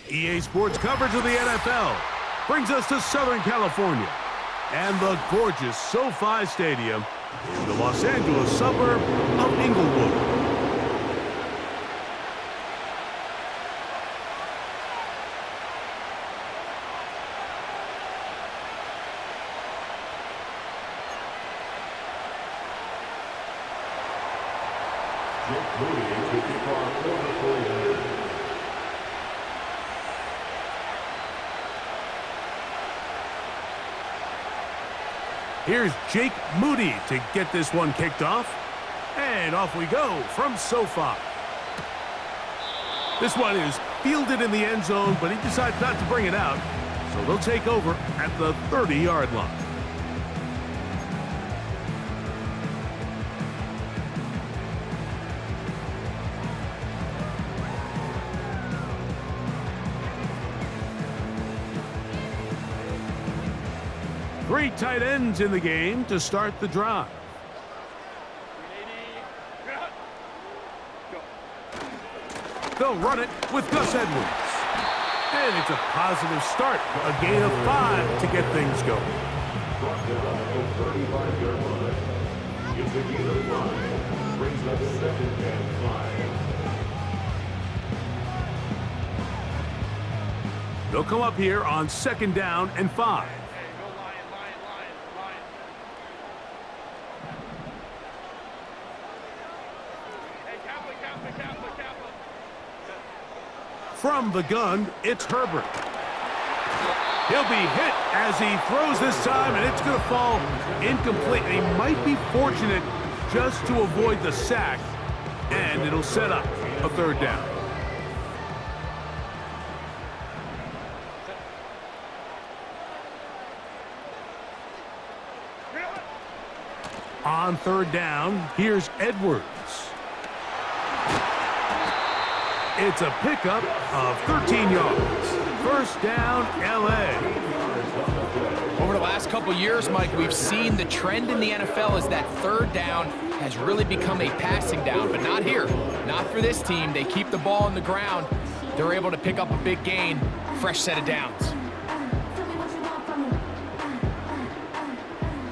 EA Sports coverage of the NFL brings us to Southern California and the gorgeous SoFi Stadium in the Los Angeles suburb of Inglewood. Here's Jake Moody to get this one kicked off. And off we go from SoFi. This one is fielded in the end zone, but he decides not to bring it out. So they'll take over at the 30-yard line. Three tight ends in the game to start the drive. They'll run it with Gus Edwards. And it's a positive start. A gain of 5 to get things going. They'll come up here on 2nd down and 5. From the gun, it's Herbert. He'll be hit as he throws this time, and it's going to fall incomplete. He might be fortunate just to avoid the sack, and it'll set up a 3rd down. On 3rd down, here's Edwards. It's a pickup of 13 yards. 1st down, L.A. Over the last couple years, Mike, we've seen the trend in the NFL is that 3rd down has really become a passing down, but not here. Not for this team. They keep the ball on the ground. They're able to pick up a big gain. Fresh set of downs.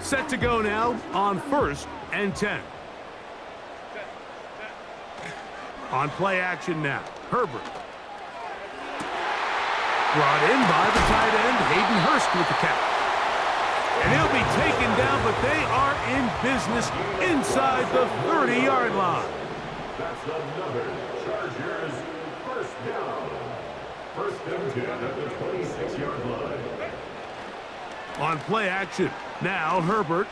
Set to go now on 1st and 10. On play action now, Herbert. Brought in by the tight end, Hayden Hurst with the catch. And he'll be taken down, but they are in business inside the 30-yard line. That's another Chargers 1st down. 1st and 10 at the 26-yard line. On play action, now Herbert.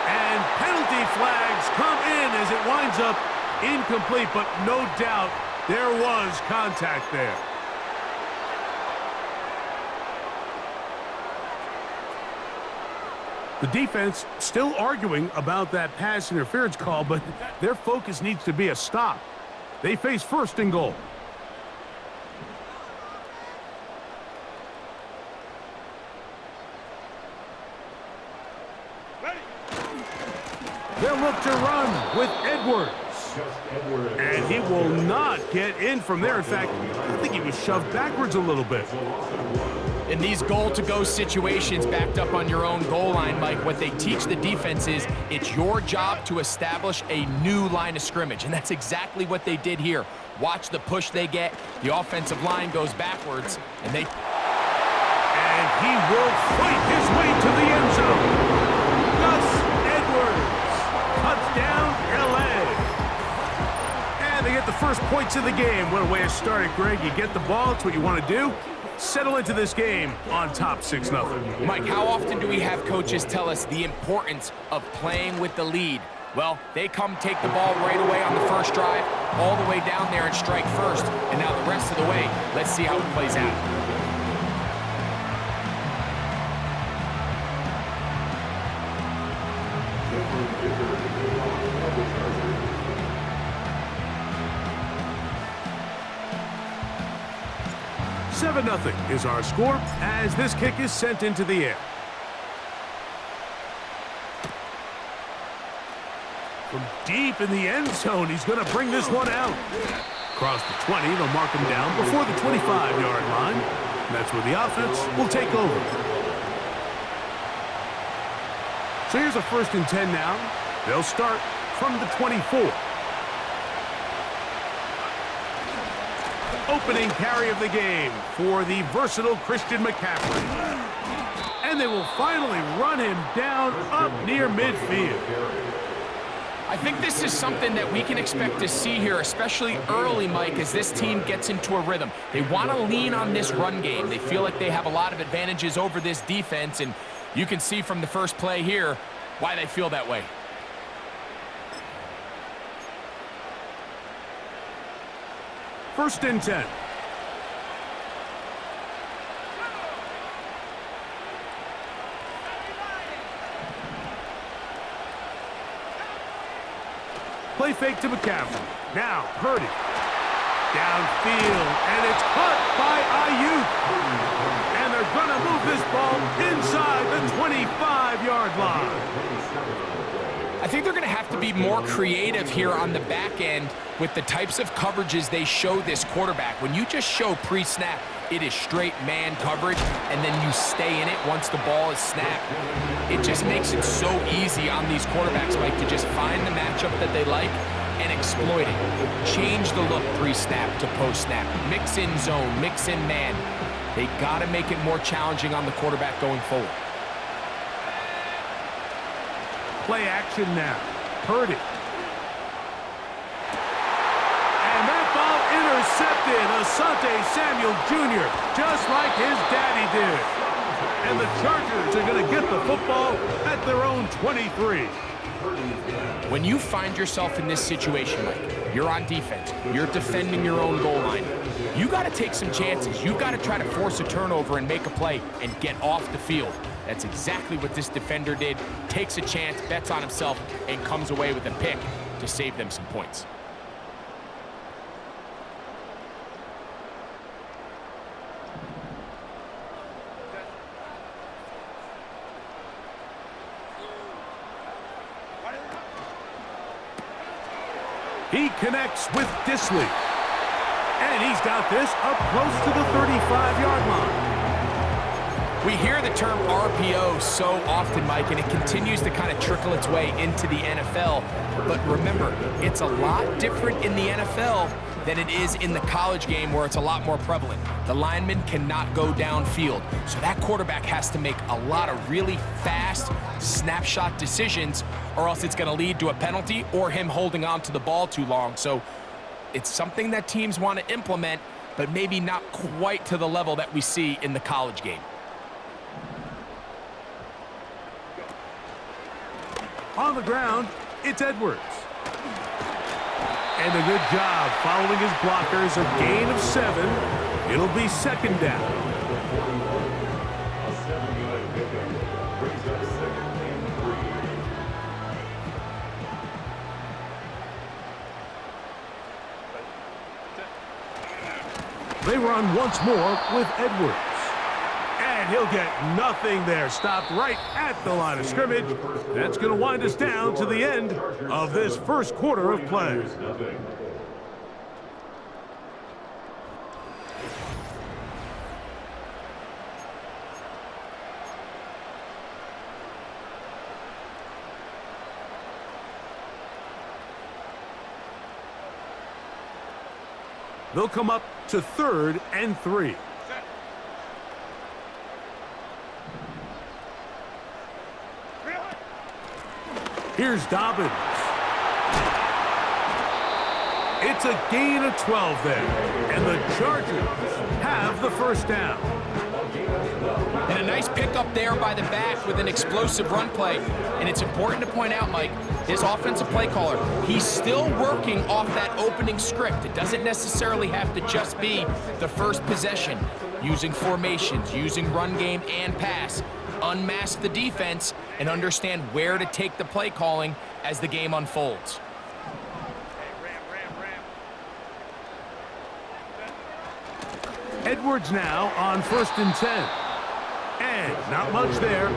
And penalty flags come in as it winds up incomplete, but no doubt there was contact there. The defense still arguing about that pass interference call, but their focus needs to be a stop. They face 1st and goal. They'll look to run with Edwards. And he will not get in from there. In fact, I think he was shoved backwards a little bit. In these goal-to-go situations backed up on your own goal line, Mike, what they teach the defense is it's your job to establish a new line of scrimmage, and that's exactly what they did here. Watch the push they get. The offensive line goes backwards, and he will fight his way to the end zone. Gus Edwards cuts down L.A. And they get the first points of the game. What a way to start it, Greg. You get the ball. It's what you want to do. Settle into this game on top 6-0. Mike, how often do we have coaches tell us the importance of playing with the lead? Well, they come take the ball right away on the first drive, all the way down there and strike first. And now the rest of the way, let's see how it plays out. Nothing is our score as this kick is sent into the air. From deep in the end zone, he's going to bring this one out. Across the 20, they'll mark him down before the 25-yard line. And that's where the offense will take over. So here's a 1st and 10 now. They'll start from the 24. Opening carry of the game for the versatile Christian McCaffrey. And they will finally run him down up near midfield. I think this is something that we can expect to see here, especially early, Mike, as this team gets into a rhythm. They want to lean on this run game. They feel like they have a lot of advantages over this defense, and you can see from the first play here why they feel that way. First and 10. Play fake to McCaffrey. Now, Purdy. Downfield, and it's caught by Ayuk. And they're going to move this ball inside the 25-yard line. I think they're going to have to be more creative here on the back end with the types of coverages they show this quarterback. When you just show pre-snap, it is straight man coverage, and then you stay in it once the ball is snapped. It just makes it so easy on these quarterbacks, Mike, to just find the matchup that they like and exploit it. Change the look pre-snap to post-snap. Mix in zone, mix in man. They got to make it more challenging on the quarterback going forward. Play action now. Purdy. And that ball intercepted. Asante Samuel Jr., just like his daddy did. And the Chargers are going to get the football at their own 23. When you find yourself in this situation, Mike, you're on defense, you're defending your own goal line, you got to take some chances. You got to try to force a turnover and make a play and get off the field. That's exactly what this defender did. Takes a chance, bets on himself, and comes away with a pick to save them some points. He connects with Disley. And he's got this up close to the 35-yard line. We hear the term RPO so often, Mike, and it continues to kind of trickle its way into the NFL. But remember, it's a lot different in the NFL than it is in the college game where it's a lot more prevalent. The lineman cannot go downfield, so that quarterback has to make a lot of really fast snapshot decisions, or else it's going to lead to a penalty or him holding on to the ball too long. So it's something that teams want to implement, but maybe not quite to the level that we see in the college game. On the ground, it's Edwards. And a good job following his blockers, a gain of 7. It'll be 2nd down. A 7-yard pickup brings up 2nd and 3. They run once more with Edwards. And he'll get nothing there. Stopped right at the line of scrimmage. That's going to wind us down to the end of this first quarter of play. They'll come up to 3rd and 3. Here's Dobbins. It's a gain of 12 there. And the Chargers have the 1st down. And a nice pickup there by the back with an explosive run play. And it's important to point out, Mike, his offensive play caller, he's still working off that opening script. It doesn't necessarily have to just be the first possession. Using formations, using run game and pass. Unmask the defense and understand where to take the play calling as the game unfolds. Edwards now on 1st and 10. And not much there.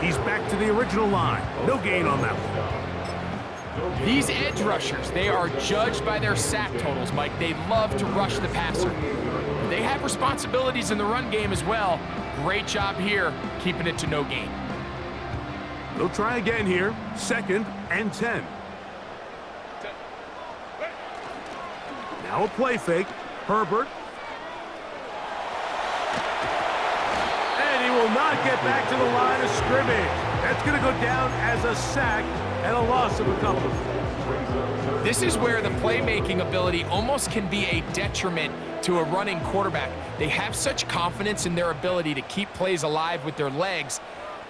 He's back to the original line. No gain on that one. These edge rushers, they are judged by their sack totals, Mike. They love to rush the passer. They have responsibilities in the run game as well. Great job here, keeping it to no gain. They'll try again here. 2nd and 10. Now a play fake. Herbert. And he will not get back to the line of scrimmage. That's going to go down as a sack and a loss of a couple. This is where the playmaking ability almost can be a detriment to a running quarterback. They have such confidence in their ability to keep plays alive with their legs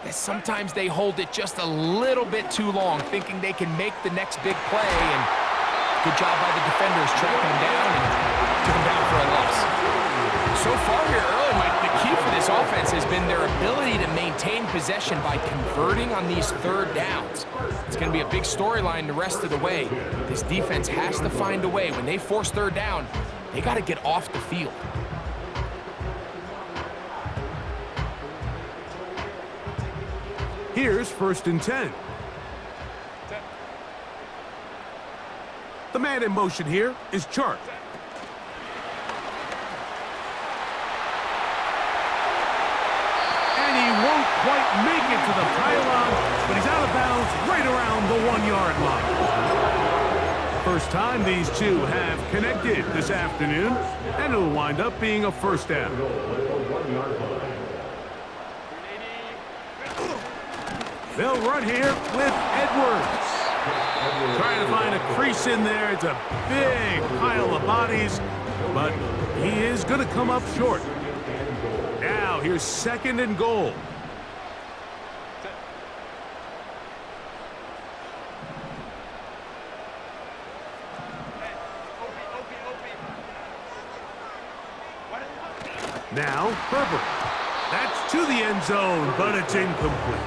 that sometimes they hold it just a little bit too long, thinking they can make the next big play, and good job by the defenders tracking him down and took him down for a loss. So far here early, Mike, the key for this offense has been their ability to maintain possession by converting on these 3rd downs. It's going to be a big storyline the rest of the way. This defense has to find a way. When they force 3rd down, they got to get off the field. Here's 1st and 10. The man in motion here is Chark. And he won't quite make it to the pylon, but he's out of bounds right around the 1-yard line. First time these two have connected this afternoon, and it'll wind up being a 1st down. They'll run here with Edwards. Trying to find a crease in there. It's a big pile of bodies, but he is going to come up short. Now, here's 2nd and goal. Now, Herbert. That's to the end zone, but it's incomplete.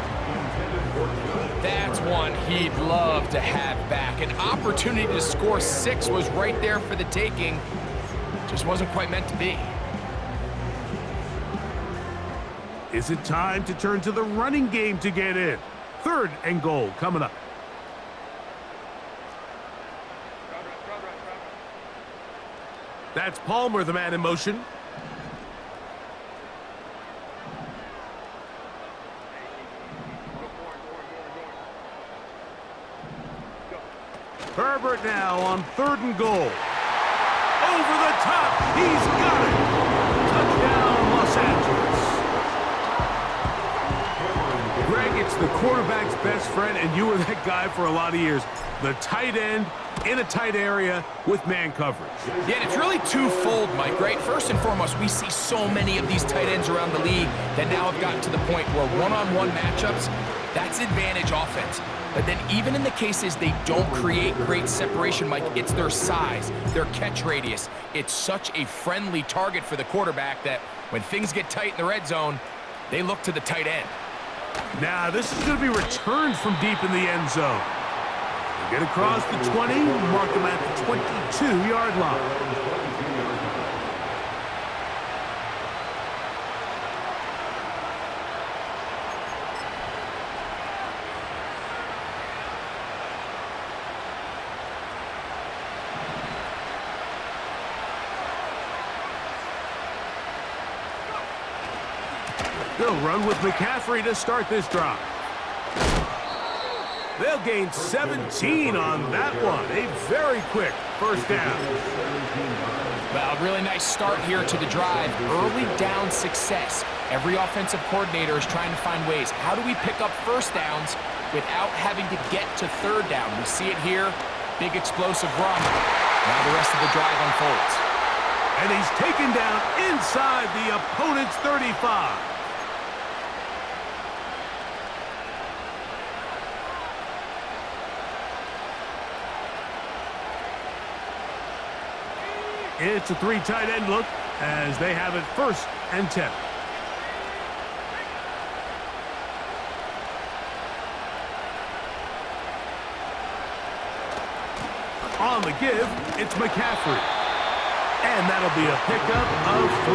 That's one he'd love to have back. An opportunity to score 6 was right there for the taking. Just wasn't quite meant to be. Is it time to turn to the running game to get in? 3rd and goal coming up. That's Palmer, the man in motion. Herbert now on 3rd and goal. Over the top. He's got it. Touchdown, Los Angeles. Greg, it's the quarterback's best friend, and you were that guy for a lot of years. The tight end in a tight area with man coverage. Yeah, and it's really twofold, Mike, right? First and foremost, we see so many of these tight ends around the league that now have gotten to the point where one-on-one matchups, that's advantage offense. But then even in the cases they don't create great separation, Mike, it's their size, their catch radius. It's such a friendly target for the quarterback that when things get tight in the red zone, they look to the tight end. Now, this is going to be returned from deep in the end zone. They get across the 20, mark them at the 22-yard line. They'll run with McCaffrey to start this drive. They'll gain 17 on that one. A very quick 1st down. Well, a really nice start here to the drive. Early down success. Every offensive coordinator is trying to find ways. How do we pick up 1st downs without having to get to 3rd down? We see it here. Big explosive run. Now the rest of the drive unfolds. And he's taken down inside the opponent's 35. It's a 3 tight end look as they have it 1st and 10. On the give, it's McCaffrey. And that'll be a pickup of 3.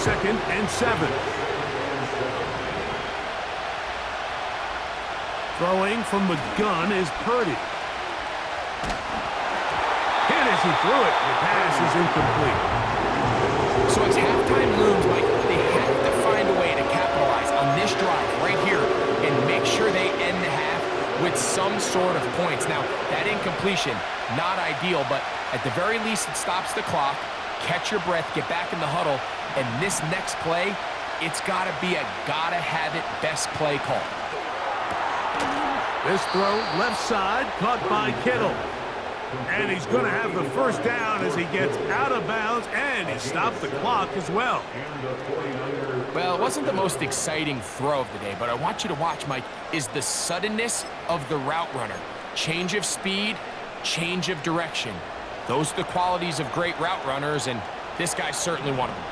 2nd and 7. Throwing from the gun is Purdy. Hit as he threw it. The pass is incomplete. So as halftime looms, Mike, they have to find a way to capitalize on this drive right here and make sure they end the half with some sort of points. Now, that incompletion, not ideal, but at the very least, it stops the clock. Catch your breath, get back in the huddle, and this next play, it's got to be a gotta-have-it best play call. This throw, left side, caught by Kittle. And he's going to have the first down as he gets out of bounds, and he stopped the clock as well. Well, it wasn't the most exciting throw of the day, but I want you to watch, Mike, is the suddenness of the route runner. Change of speed, change of direction. Those are the qualities of great route runners, and this guy's certainly one of them.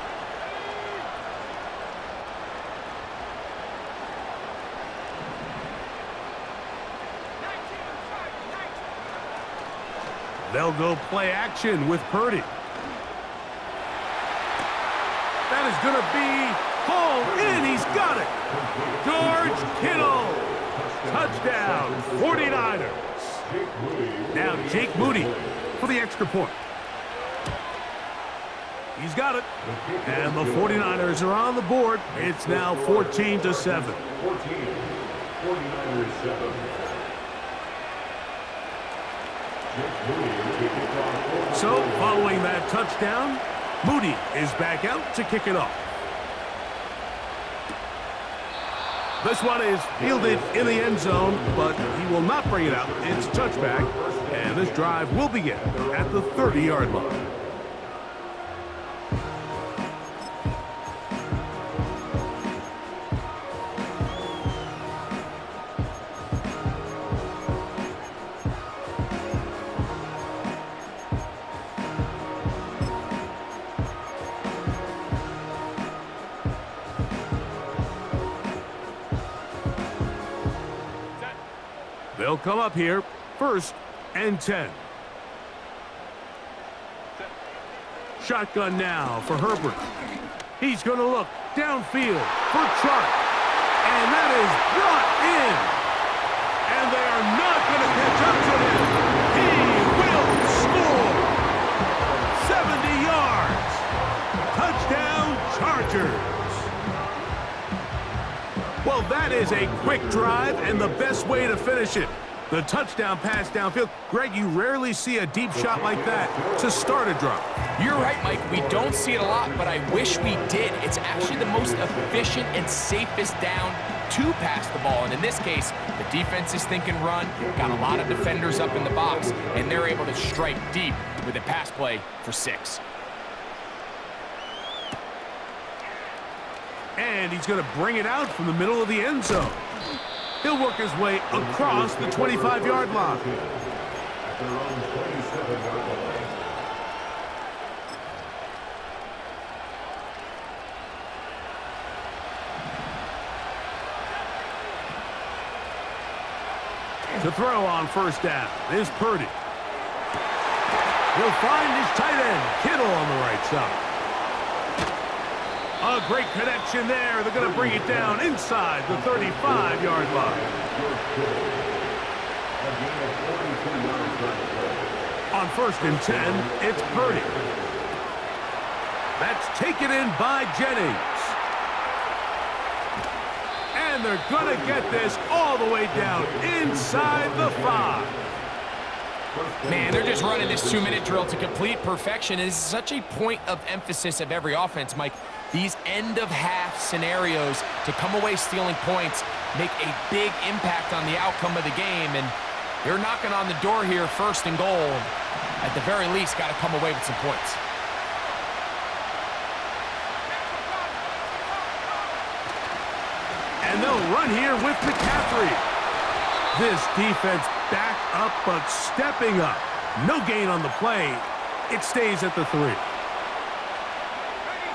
They'll go play action with Purdy. That is going to be pulled in. He's got it. George Kittle. Touchdown, 49ers. Now Jake Moody for the extra point. He's got it. And the 49ers are on the board. It's now 14-7. 49ers 7. So, following that touchdown, Moody is back out to kick it off. This one is fielded in the end zone, but he will not bring it out. It's a touchback, and this drive will begin at the 30-yard line. They'll come up here, 1st and 10. Shotgun now for Herbert. He's going to look downfield for Chark. And that is brought in. And they are not going to catch up to him. He will score. 70 yards. Touchdown, Chargers. Well, that is a quick drive and the best way to finish it. The touchdown pass downfield. Greg, you rarely see a deep shot like that to start a drive. You're right, Mike. We don't see it a lot, but I wish we did. It's actually the most efficient and safest down to pass the ball. And in this case, the defense is thinking run, got a lot of defenders up in the box, and they're able to strike deep with a pass play for 6. And he's going to bring it out from the middle of the end zone. He'll work his way across the 25-yard line. To throw on 1st down is Purdy. He'll find his tight end, Kittle, on the right side. A great connection there. They're going to bring it down inside the 35-yard line. On 1st and 10, it's Purdy. That's taken in by Jennings. And they're going to get this all the way down inside the 5. Man, they're just running this 2-minute drill to complete perfection. It is such a point of emphasis of every offense, Mike. These end-of-half scenarios to come away stealing points make a big impact on the outcome of the game, and they're knocking on the door here, 1st and goal. At the very least, got to come away with some points. And they'll run here with McCaffrey. This defense back up, but stepping up. No gain on the play. It stays at the 3.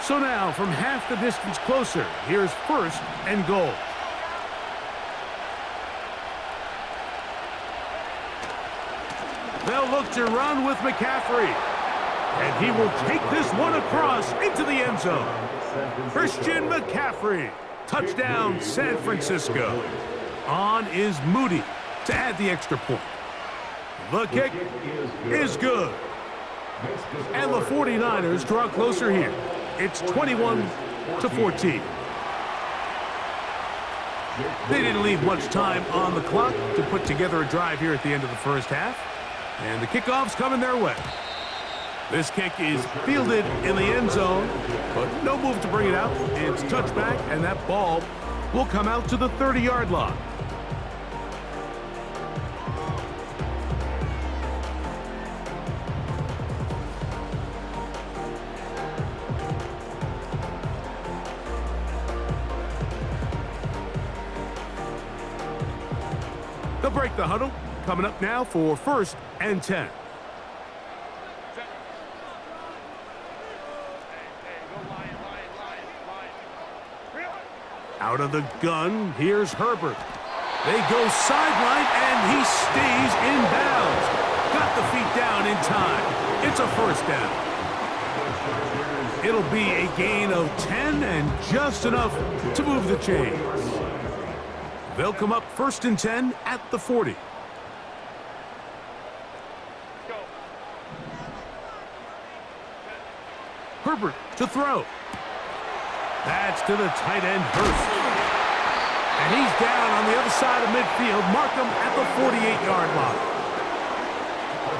So now, from half the distance closer, here's 1st and goal. They'll look to run with McCaffrey. And he will take this one across into the end zone. Christian McCaffrey. Touchdown, San Francisco. On is Moody to add the extra point. The kick is good. And the 49ers draw closer here. It's 21-14. They didn't leave much time on the clock to put together a drive here at the end of the first half. And the kickoff's coming their way. This kick is fielded in the end zone, but no move to bring it out. It's touchback, and that ball will come out to the 30-yard line. They'll break the huddle. Coming up now for 1st and 10. Out of the gun, here's Herbert. They go sideline, and he stays in bounds. Got the feet down in time. It's a 1st down. It'll be a gain of 10 and just enough to move the chains. They'll come up 1st and 10 at the 40. Herbert to throw. That's to the tight end, Hurst. And he's down on the other side of midfield. Mark him at the 48-yard line.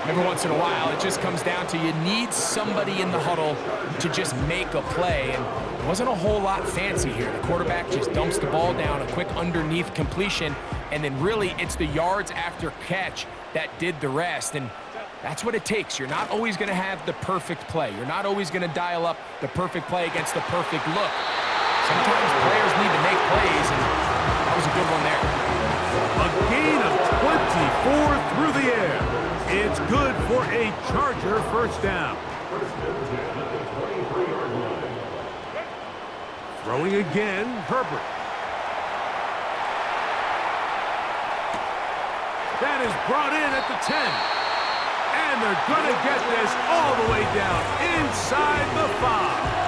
Every once in a while, it just comes down to you need somebody in the huddle to just make a play. And it wasn't a whole lot fancy here. The quarterback just dumps the ball down, a quick underneath completion, and then really it's the yards after catch that did the rest. And that's what it takes. You're not always going to have the perfect play. You're not always going to dial up the perfect play against the perfect look. Sometimes players need to make plays, and that was a good one there. A gain of 24 through the air. It's good for a Charger 1st down. Throwing again, Herbert. That is brought in at the 10. And they're going to get this all the way down inside the 5.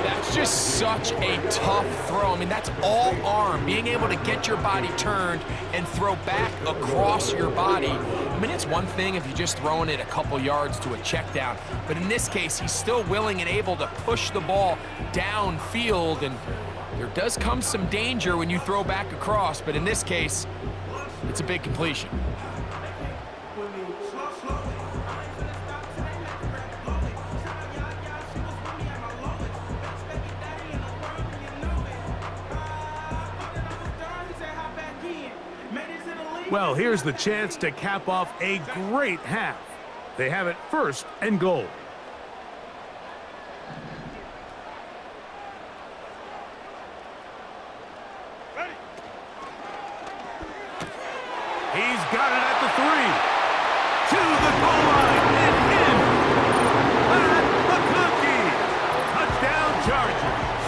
That's just such a tough throw. I mean, that's all arm, being able to get your body turned and throw back across your body. I mean, it's one thing if you're just throwing it a couple yards to a check down, but in this case, he's still willing and able to push the ball downfield, and there does come some danger when you throw back across, but in this case, it's a big completion. Well, here's the chance to cap off a great half. They have it 1st and goal. Ready. He's got it at the 3. To the goal line and in. Pat McConkey. Touchdown Chargers.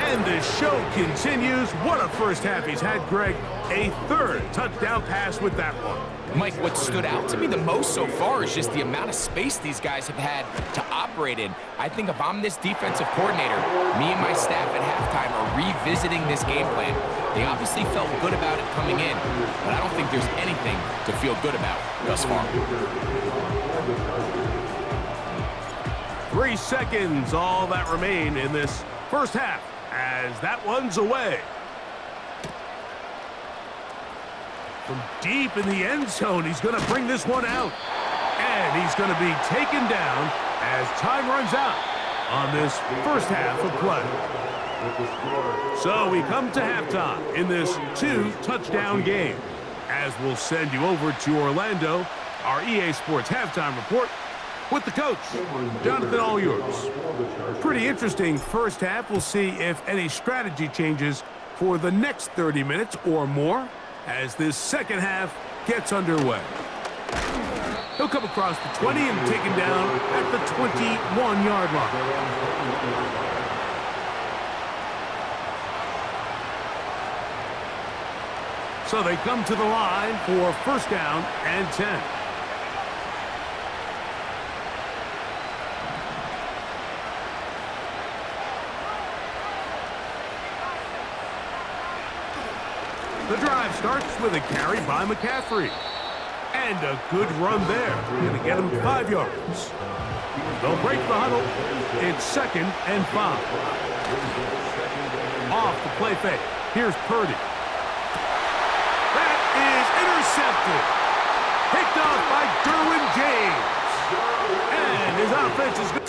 And the show continues. What a 1st half he's had, Greg. A 3rd touchdown pass with that one. Mike, what stood out to me the most so far is just the amount of space these guys have had to operate in. I think if I'm this defensive coordinator, me and my staff at halftime are revisiting this game plan. They obviously felt good about it coming in, but I don't think there's anything to feel good about thus far. 3 seconds, all that remain in this 1st half, as that one's away. From deep in the end zone, he's going to bring this one out. And he's going to be taken down as time runs out on this 1st half of play. So we come to halftime in this 2-touchdown game. As we'll send you over to Orlando, our EA Sports halftime report with the coach, Jonathan, all yours. Pretty interesting 1st half. We'll see if any strategy changes for the next 30 minutes or more as this 2nd half gets underway. He'll come across the 20 and taken down at the 21-yard line. So they come to the line for 1st down and 10. starts with a carry by McCaffrey. And a good run there. Going to get him 5 yards. They'll break the huddle. It's 2nd and 5. Off the play fake. Here's Purdy. That is intercepted. Picked off by Derwin James. And his offense is good.